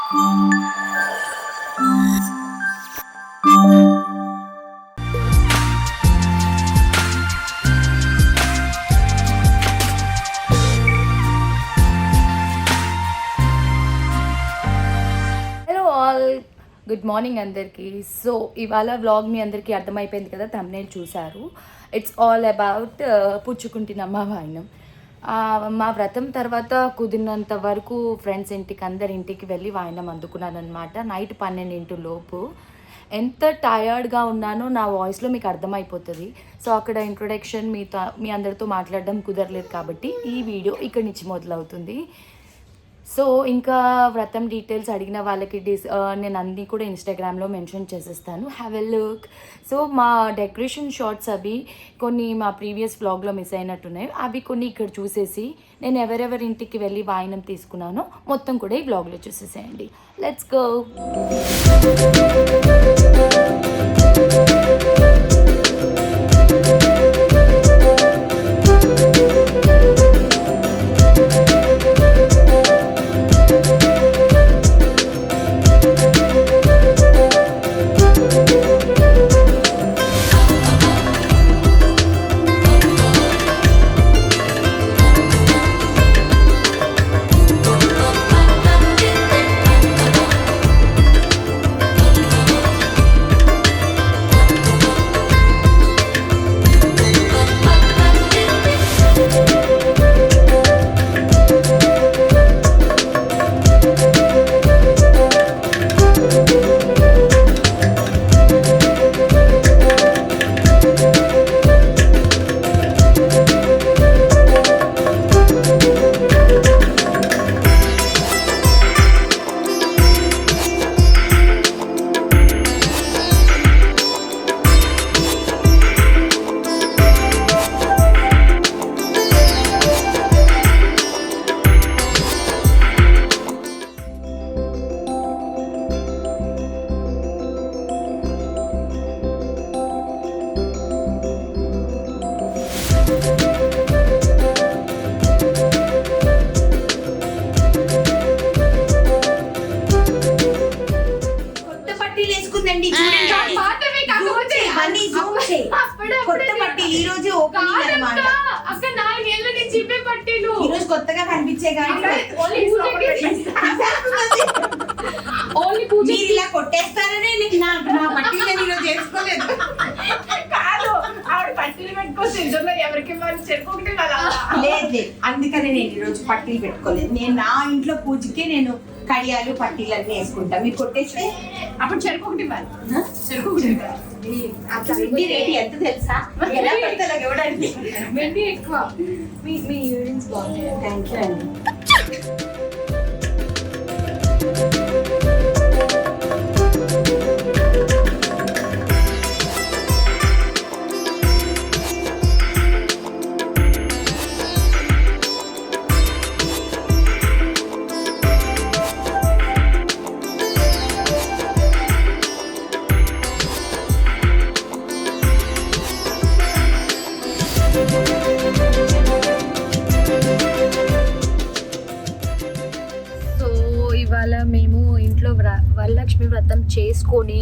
Good morning అందరికీ. So ఇవాళ vlog మీ అందరికీ అర్థమైపోయింది కదా, థంబ్నెయిల్ చూశారు. ఇట్స్ ఆల్ అబౌట్ పుచ్చుకుంటున్నమ్మ వాయినం. మా వ్రతం తర్వాత కుదిరినంత వరకు ఫ్రెండ్స్ ఇంటికి అందరి ఇంటికి వెళ్ళి వాయినం అందుకున్నాను అనమాట. నైట్ 12 లోపు. ఎంత టయర్డ్గా ఉన్నానో నా వాయిస్లో మీకు అర్థమైపోతుంది. సో అక్కడ ఇంట్రొడక్షన్ మీ అందరితో మాట్లాడడం కుదరలేదు కాబట్టి ఈ వీడియో ఇక్కడి నుంచి మొదలవుతుంది. సో ఇంకా వ్రతం డీటెయిల్స్ అడిగిన వాళ్ళకి నేను అన్నీ కూడా ఇన్స్టాగ్రామ్లో మెన్షన్ చేసేస్తాను, హ్యావ్ ఎ లుక్. సో మా డెకరేషన్ షార్ట్స్ అవి కొన్ని మా ప్రీవియస్ వ్లాగ్లో మిస్ అయినట్టున్నాయి, అవి కొన్ని ఇక్కడ చూసేసి నేను ఎవరెవరి ఇంటికి వెళ్ళి వాయినం తీసుకున్నానో మొత్తం కూడా ఈ వ్లాగ్లో చూసేసేయండి. Let's go. కొత్తగా కనిపించే మీరు ఇలా కొట్టేస్తారనే నా పట్టీలు నేను ఈరోజు చేసుకోలేదు. కాదు, ఆవిడ పట్టీలు పెట్టుకోవచ్చు, ఎవరికి లేదు, అందుకనే నేను ఈరోజు పట్టీలు పెట్టుకోలేదు. నేను నా ఇంట్లో పూజకే నేను కడియాలు పట్టీలు అన్నీ వేసుకుంటా. మీరు కొట్టేస్తే అప్పుడు చెరుకు ఒకటి ఇవ్వాలి. చెరుకు ఒకటి ఇవ్వాలి. వెండి రేటు ఎంత తెలుసా? ఎలా పడితే అలా ఇవ్వడానికి వెండి ఎక్కువ. మీ ఇయర్ రింగ్స్ బాగున్నాయి. థ్యాంక్ యూ అండి. మేము ఇంట్లో వరలక్ష్మి వ్రతం చేసుకొని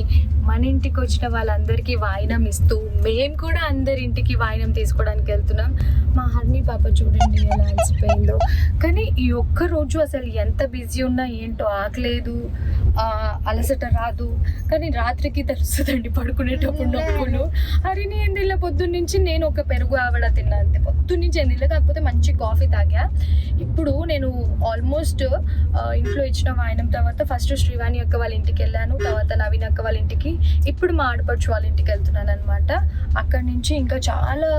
మన ఇంటికి వచ్చిన వాళ్ళందరికీ వాయినం ఇస్తూ మేము కూడా అందరి ఇంటికి వాయినం తీసుకోవడానికి వెళ్తున్నాం. మా హర్ని పాప చూడండి ఎలా అలసిపోయిందో. కానీ ఈ ఒక్క రోజు అసలు ఎంత బిజీ ఉన్నా ఏంటో ఆకలేదు, అలసట రాదు. కానీ రాత్రికి తెలుస్తుందండి పడుకునేటప్పుడు నొప్పులు. హరిని ఏందిల్ల పొద్దున్నుంచి నేను ఒక పెరుగు ఆవడ తిన్నా అంతే, పొద్దున్నుంచి ఏందిల్ల. కాకపోతే మంచి కాఫీ తాగా. ఇప్పుడు నేను ఆల్మోస్ట్ ఇంట్లో ఇచ్చిన వాయినం తర్వాత ఫస్ట్ శ్రీవాణి అక్క వాళ్ళ ఇంటికి వెళ్ళాను, తర్వాత నవీన్ అక్క వాళ్ళ ఇంటికి, ఇప్పుడు మా ఆడపడుచు వాళ్ళ ఇంటికి వెళ్తున్నాను అనమాట. అక్కడి నుంచి ఇంకా చాలా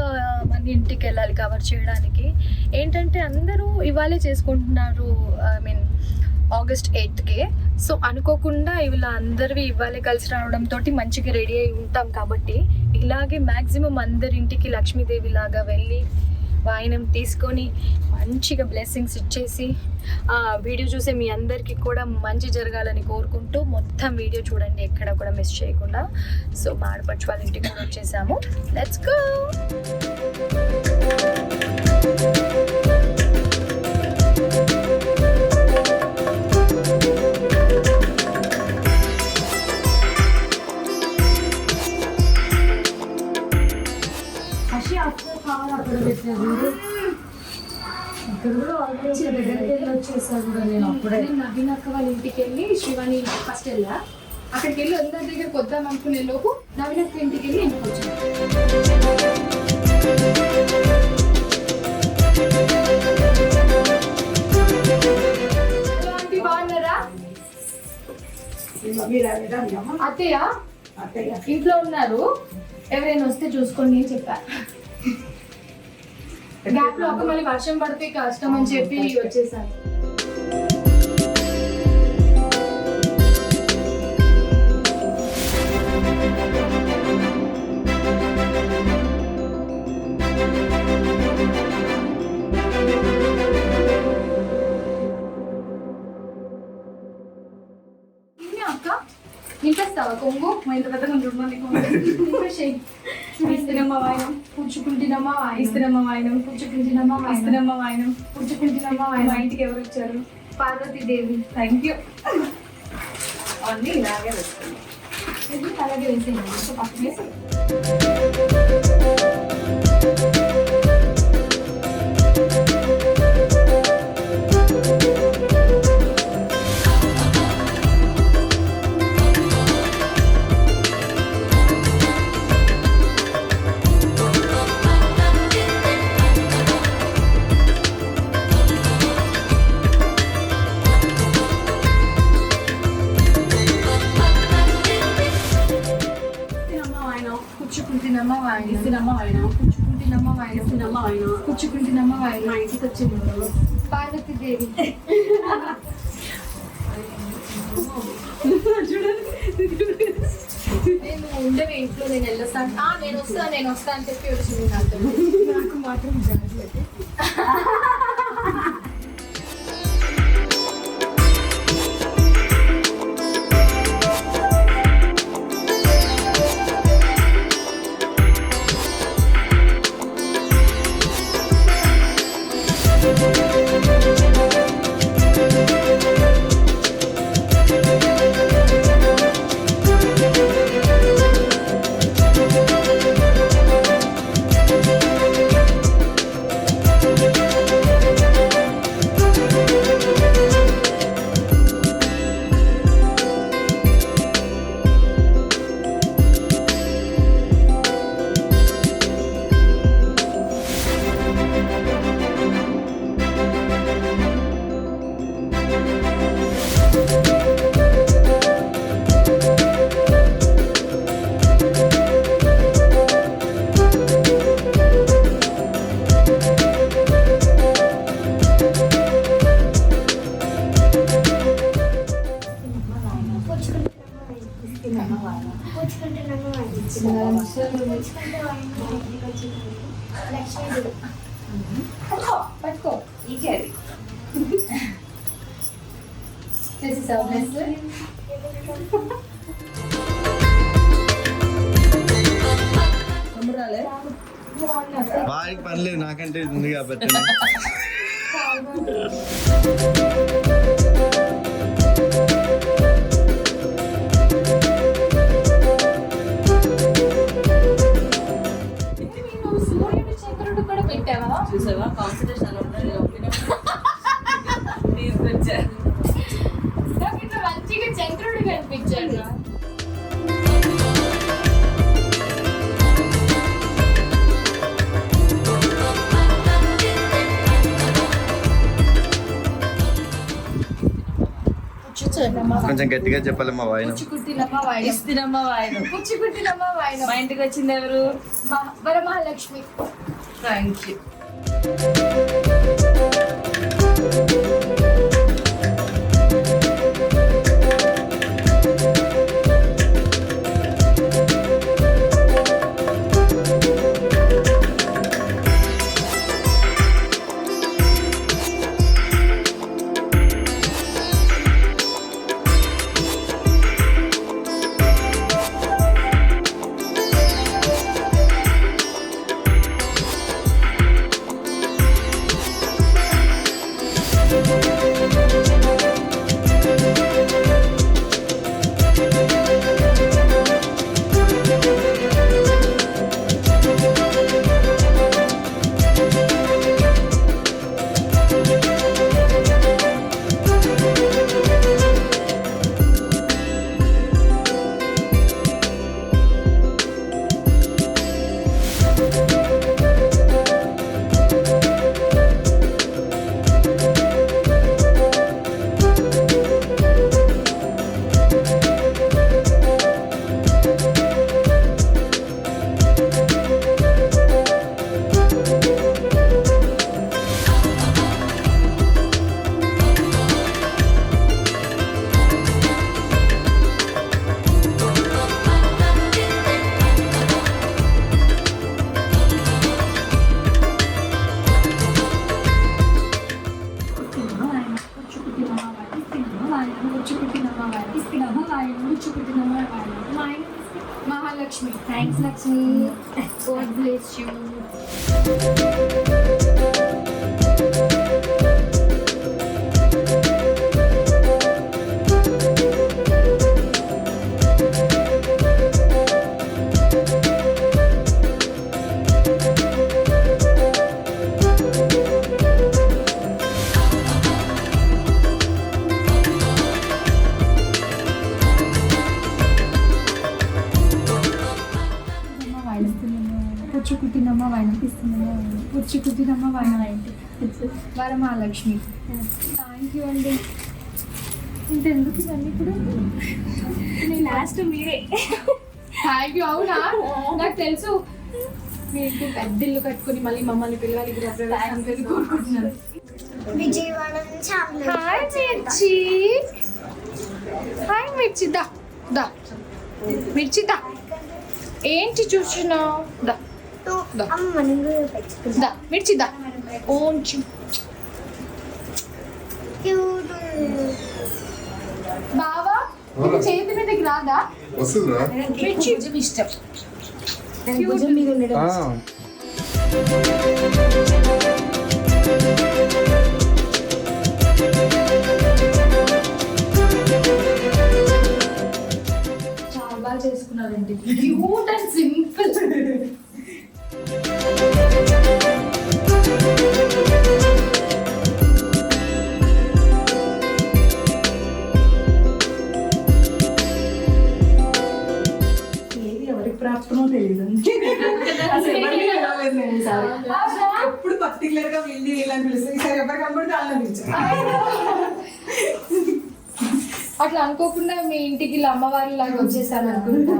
మంది ఇంటికి వెళ్ళాలి కవర్ చేయడానికి. ఏంటంటే అందరూ ఇవాళే చేసుకుంటున్నారు, ఐ మీన్ ఆగస్ట్ 8కే. సో అనుకోకుండా ఇలా అందరివి ఇవ్వాలి కలిసి రావడంతో మంచిగా రెడీ అయి ఉంటాం. కాబట్టి ఇలాగే మ్యాక్సిమం అందరింటికి లక్ష్మీదేవి లాగా వెళ్ళి వాయినం తీసుకొని మంచిగా బ్లెస్సింగ్స్ ఇచ్చేసి వీడియో చూసే మీ అందరికీ కూడా మంచి జరగాలని కోరుకుంటూ మొత్తం వీడియో చూడండి, ఎక్కడ కూడా మిస్ చేయకుండా. సో మా ఆడపడుచు వాళ్ళ ఇంటికి కూడా వచ్చేసాము. Let's go. ఇక్కడ కూడా ఆల్మోస్ట్ దగ్గరికి వెళ్ళి వచ్చేసాను కూడా నేను అప్పుడే. నేను నవీన్ అక్క వాళ్ళ ఇంటికి వెళ్ళి శివాని ఫస్ట్ వెళ్ళా. అక్కడికి వెళ్ళి అందరి దగ్గరికి వద్దాం అనుకునే లోపు నవీన్ అక్క ఇంటికి వెళ్ళి ఇంటికి వచ్చాను. ఆంటీ బాగున్నారా? అత్తయ్య ఇంట్లో ఉన్నారు, ఎవరైనా వస్తే చూసుకోండి అని చెప్పారు. గ్యాప్ లో ఒక మళ్ళీ వర్షం పడితే కష్టం అని చెప్పి వచ్చేసాను. అక్క నింపేస్తావా కొంగు? మా ఇంత పెద్ద ఇస్తున్నమ్మా వాయనం పుచ్చుకుంటున్నమ్మా ఇస్తున్నమ్మా వాయనం పుచ్చుకుంటున్నమ్మా ఇస్తున్నమ్మా వాయనం పుచ్చుకుంటున్నమ్మా వాయనం. మా ఇంటికి ఎవరు వచ్చారు? పార్వతీదేవి. Thank you. అన్నీ ఇలాగే వస్తుంది. అలాగే వేసేయండి పక్కన వేసి. పుచ్చుకుంటున్నమ్మ వాయన మా ఇంటికి వచ్చింది పార్వతీదేవి. నేను ఉండవే ఇంట్లో, నేను వెళ్ళొస్తాను. నేను వస్తా అని చెప్పి వచ్చింది. నాకు మాత్రం జాగ్రత్త. పట్టుకో ఇకే అది చేసేసావు నెక్స్ట్. వాడికి పనిలేదు, నాకంటే ఇది ఉంది కాబట్టి. చూసావా కాన్సన్ట్రేషన్ తీసుకొచ్చారు. మంచిగా చంద్రుడు కనిపించాడు. కొంచెం గట్టిగా చెప్పాలమ్మా వాయిన. ఇస్తున్నమ్మా వాయనం. పుచ్చుకుంటున్నమ్మా వాయనం. మా ఇంటికి వచ్చింది ఎవరు? Varamahalakshmi. Thank you. Thank you. వాయనం పుచ్చుకుంటున్నమ్మ వాయనం ఇస్తున్నమ్మ వాయనం పుచ్చుకుంటున్నమ్మ వాయనం వాయనం Mahalakshmi thanks Lakshmi god bless you పుచ్చుకుంటున్నమ్మ వాయనం ఇస్తున్నమ్మ పుచ్చుకుంటున్నమ్మ వాయనం వరమహాలక్ష్మి థ్యాంక్ యూ అండి ఇంతెందుకు ఇవన్నీ ఇప్పుడు లాస్ట్ మీరే థ్యాంక్ యూ అవునా నాకు తెలుసు మీకు పెద్ద ఇల్లు కట్టుకుని మళ్ళీ మమ్మల్ని పిల్లలు గృహప్రవేశానికి కోరుకుంటున్నాను విజయవాడ నుంచి హాయ్ మిర్చి హాయ్ మిర్చి దా దా మిర్చి దా ఏంటి చూస్తున్నావు దా దా మిర్చి దా ఓంచి బావా నీకు చేతి మీదకి రాదా వస్తుందా మిర్చి ఇష్టం భుజం మీద ఉండడం చాలా బాగా చేసుకున్నారండి క్యూట్ అండ్ సింపుల్ ఏది ఎవరికి ప్రాప్తమో తెలియదు అసలు ఎవరిని పిలవలేదు నేను ఈసారి. ఎప్పుడు పర్టికులర్ గా వెళ్ళి వీళ్ళని పిలుస్తాను ఈసారి ఎవరు కనబడితే వాళ్ళని పిలిచాను అట్లా అనుకోకుండా మీ ఇంటికి ఇలా అమ్మవారి లాగా వచ్చేసాను అనుకుంటా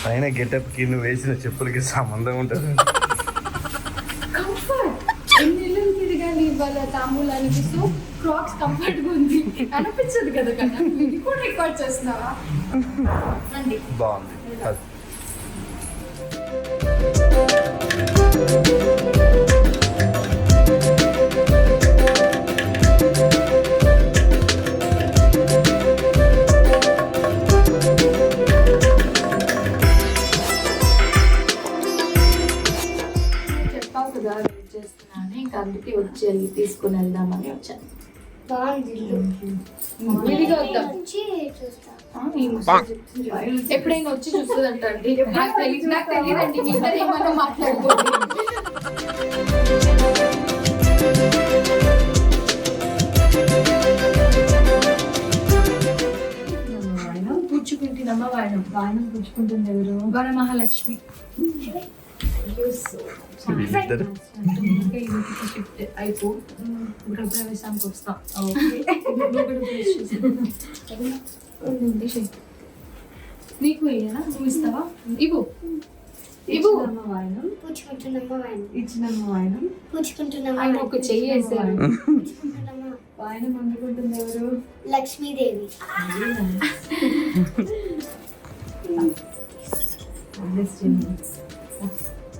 పైన గెటప్ కి నువ్వు వేసిన చెప్పులకి సంబంధం ఉంటుంది. కంఫర్ట్ ఎన్ని ఇల్లు తిరగాలి వాళ్ళ తాంబూలానికి సో క్రాక్స్ కంఫర్ట్ గా ఉంది అనిపించదు కదా కన్నా ఇది కూడా రికార్డ్ చేస్తున్నావా అండి బాగుంది అది. చెప్పావు కదా వెయిట్ చేస్తున్నాను ఇంకా అందుకే వచ్చి వెళ్ళి తీసుకుని వెళ్దామని వచ్చాను బాగుంది విడిగా వద్దాం నుంచి చూస్తా ఎప్పుడైనా వచ్చి చూస్తుందంట అండి నాకు తెలియదండి మీ ఇద్దరు ఏమన్నా మాట్లాడుకోండి వాయనం పుచ్చుకుంటున్నమ్మ వాయనం వాయనం పుచ్చుకుంటుంది ఎవరు వరమహాలక్ష్మి వీళ్ళిద్దరు షిఫ్ట్ అయిపో గృహప్రవేశానికి వస్తాం నీకు వేయనా నువ్వు ఇస్తావా ఇవ్వు ఇవ్వు ఇచ్చినమ్మ వాయనం పుచ్చుకుంటున్నమ్మ వాయనం ఇచ్చినమ్మ వాయనం పుచ్చుకుంటున్నమ్మ ఆయన ఒక చెయ్యి వేసారు పుచ్చుకుంటున్నమ్మ వాయనం అందుకుంటుంది ఎవరు లక్ష్మీదేవి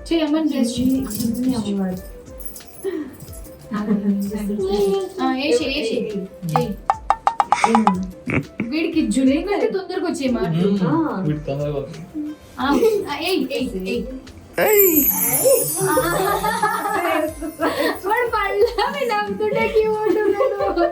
చేయమని బ్లెస్ చేయి చిన్ని అమ్మవారు ఏసి ఏసి చెయ్యి వీడికి జులేబీ అంటే తొందరగా వచ్చే మాట ఏయ్ ఏయ్ ఏయ్ వాడు పళ్ళ నవ్వుతుంటే క్యూట్ ఉన్నాడు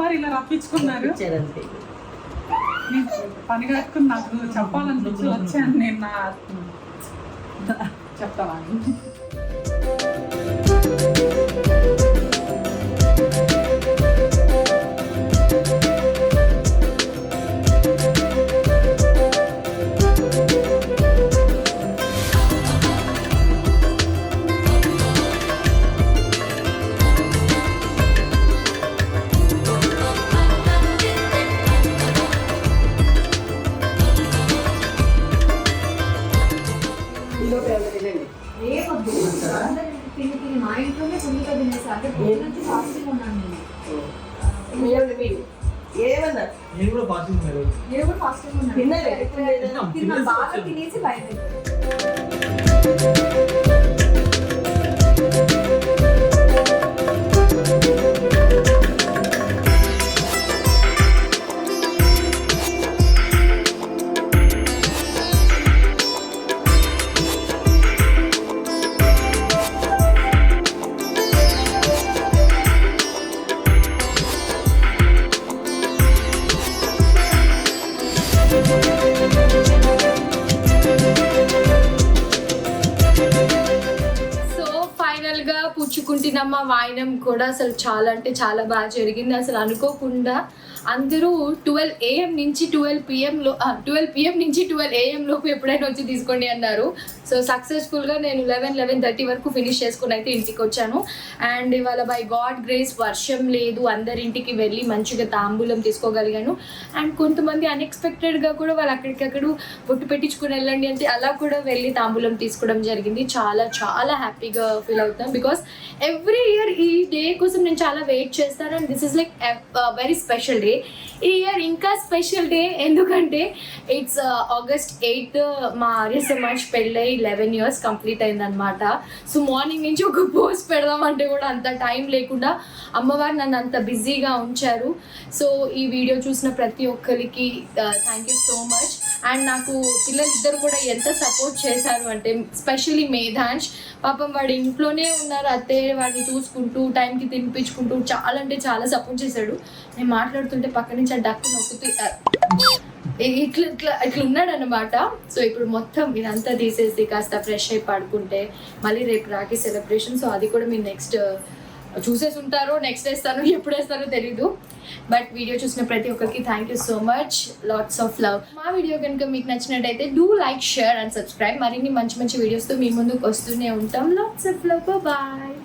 అమ్మవారు ఇలా రప్పించుకున్నారు. నేను పని కట్టుకుని నాకు చెప్పాలనిపించి వచ్చాను. నేను నా చెప్తావా? మా ఇంట్లోనే తొందరగా తినేసా అంటే పొద్దు నుంచి ఫాస్టింగ్ ఉన్నాను నేను. ఏమన్నారు? నేను కూడా ఫాస్టింగ్ ఉన్నాను. తిన్నా బాగా తినేసి బయట. సో ఫైనల్ గా పుచ్చుకుంటున్నమ్మ వాయినం కూడా అసలు చాలా అంటే చాలా బాగా జరిగింది. అసలు అనుకోకుండా అందరూ 12 AM నుంచి 12 PM నుంచి 12 AM లోపు ఎప్పుడైనా వచ్చి తీసుకోండి అన్నారు. సో సక్సెస్ఫుల్గా నేను 11-11:30 వరకు ఫినిష్ చేసుకుని అయితే ఇంటికి వచ్చాను. అండ్ ఇవాళ బై గాడ్ గ్రేస్ వర్షం లేదు, అందరింటికి వెళ్ళి మంచిగా తాంబూలం తీసుకోగలిగాను. అండ్ కొంతమంది అన్ఎక్స్పెక్టెడ్గా కూడా వాళ్ళు అక్కడికక్కడ బొట్టు పెట్టించుకుని వెళ్ళండి అంటే అలా కూడా వెళ్ళి తాంబూలం తీసుకోవడం జరిగింది. చాలా చాలా హ్యాపీగా ఫీల్ అవుతాను. బికాస్ ఎవ్రీ ఇయర్ ఈ డే కోసం నేను చాలా వెయిట్ చేస్తాను. And this is like very special day. ఈ ఇయర్ ఇంకా స్పెషల్ డే ఎందుకంటే ఇట్స్ August 8th మా ఆర్య సమాజ్ పెళ్ళై 11 years కంప్లీట్ అయిందనమాట. సో మార్నింగ్ నుంచి ఒక పోస్ట్ పెడదామంటే కూడా అంత టైం లేకుండా అమ్మవారు నన్ను అంత బిజీగా ఉంచారు. సో ఈ వీడియో చూసిన ప్రతి ఒక్కరికి thank you so much. And నాకు పిల్లలిద్దరు కూడా ఎంత సపోర్ట్ చేశారు అంటే స్పెషలీ మేధాంష్ పాపం వాడు ఇంట్లోనే ఉన్నారు, అత్తయ్య వాడిని చూసుకుంటూ టైంకి తినిపించుకుంటూ చాలా అంటే చాలా సపోర్ట్ చేశాడు. నేను మాట్లాడుతుంటే పక్క నుంచి ఆ డక్కు నొక్కుతూ ఇట్లా ఇట్లా ఇట్లా ఉన్నాడు అనమాట. సో ఇప్పుడు మొత్తం ఇదంతా తీసేసి కాస్త ఫ్రెష్ అయి పడుకుంటే మళ్ళీ రేపు రాఖీ సెలబ్రేషన్. సో అది కూడా మీరు నెక్స్ట్ చూసేసి ఉంటారో, నెక్స్ట్ వేస్తానో ఎప్పుడు వేస్తానో తెలీదు. బట్ వీడియో చూసిన ప్రతి ఒక్కరికి thank you so much, lots of love. మా వీడియో కనుక మీకు నచ్చినట్టయితే do like, share and subscribe. మరిన్ని మంచి మంచి వీడియోస్తో మీ ముందుకు వస్తూనే ఉంటాం. Lots of love, bye.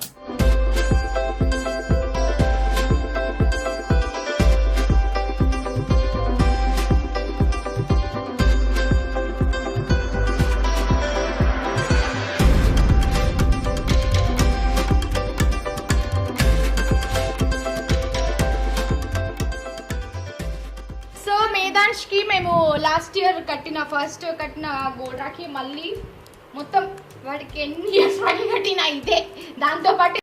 మేధాంష్కి మేము లాస్ట్ ఇయర్ ఫస్ట్ కట్టిన గోల్డ్ రాఖీ మళ్ళీ మొత్తం వాడికి ఎన్ని ఇయర్స్ కట్టిన ఇదే దాంతోపాటు